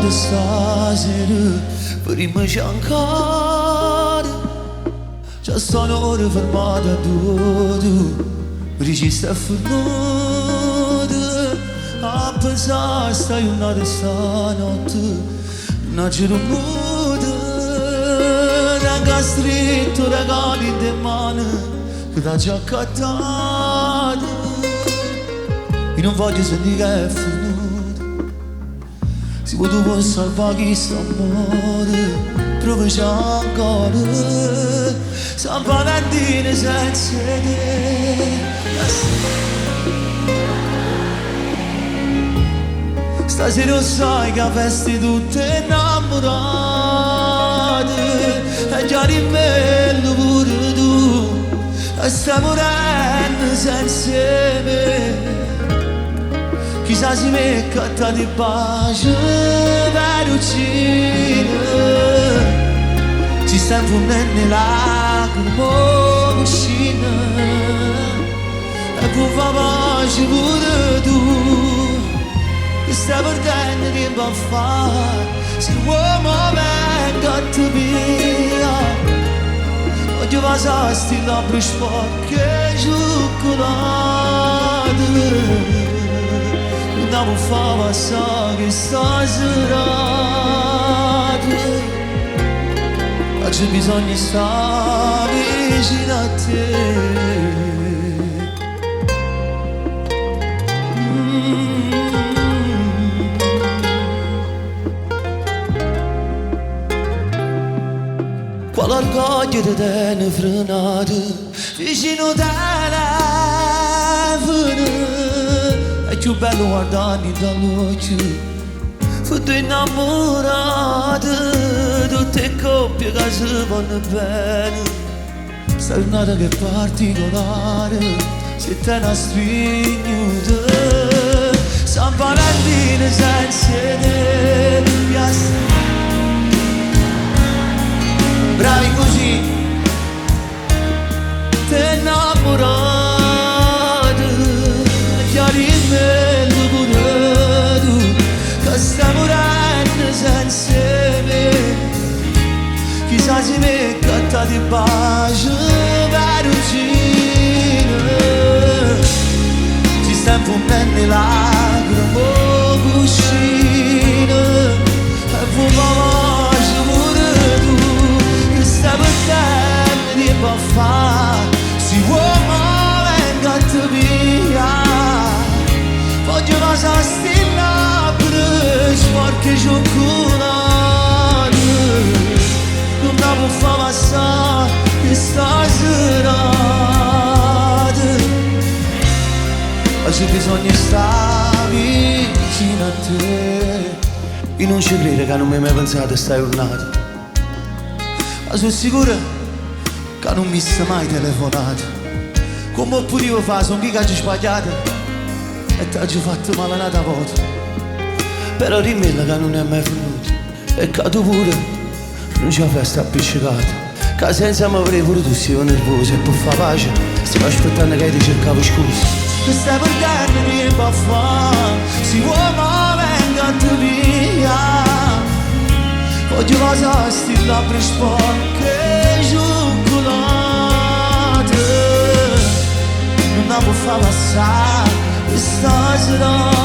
da stasera prima giancare. Già sono ore fermate a due, dici sta finita. A pensare stai una stanotte, non c'è muta. Raga stretto, regali in mano, che da già accattata. Io non voglio sentire che è finita. Se vuoi tu puoi salvare questo amore, provaci ancora. San Valentino senza te. Stasera lo sai che feste tutte innamorate. E già di bello pure tu, e stai morendo senza me. Chissà se mi catta di pace per uccidere. Si sta infondendo le lacrime vicine. E può fare pace pure tu, che stai perdendo tempo a fare. Se l'uomo venga a te via, voglio passare sti labbra sporche e cioccolate. Andiamo a fare passare questa serata. Oggi bisogna stare vicino a te. Qual orgoglio di tenere frenato vicino telefono. È più bello guardarmi dall'occhio, fatto innamorato. Tutte coppie che si vanno bene. Sta giornata che è particolare, se te ne stringuto. San Valentino senza te. Yes. Bravi così, te innamorate. Già di bello pure tu, che stai morendo senza me. Chissà se mi catta di pace per uccidere. Si sta infondendo le lacrime cuscine. E può pace pure tu, che stai perdendo tempo a fare. Si uomo venga a te via, voglio passare sti labbra sporche e cioccolate. Non la può far passare questa serata. Oggi bisogna stare vicino a te. Io non ci credo che non mi hai mai pensato a sta giornata. Ma sono sicuro che non mi sei mai telefonato. Come potevo fare, sono chi che ci sbagliato e ti ho fatto male una volta. Però dimmi che non è mai venuto e che tu pure non c'è festa appiccicata. Che senza mi avrei pure tu sei nervoso. E per fare pace stiamo aspettando che ti cercavo scusa. Che stai perdendo tempo a fare. Si uomo venga a te via, voglio passare sti labbra sporche e cioccolate. Non la può far passare questa serata.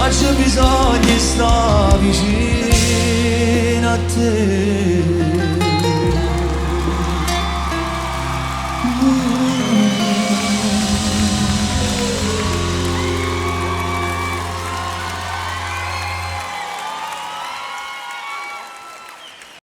Oggi bisogna stare vicino a te.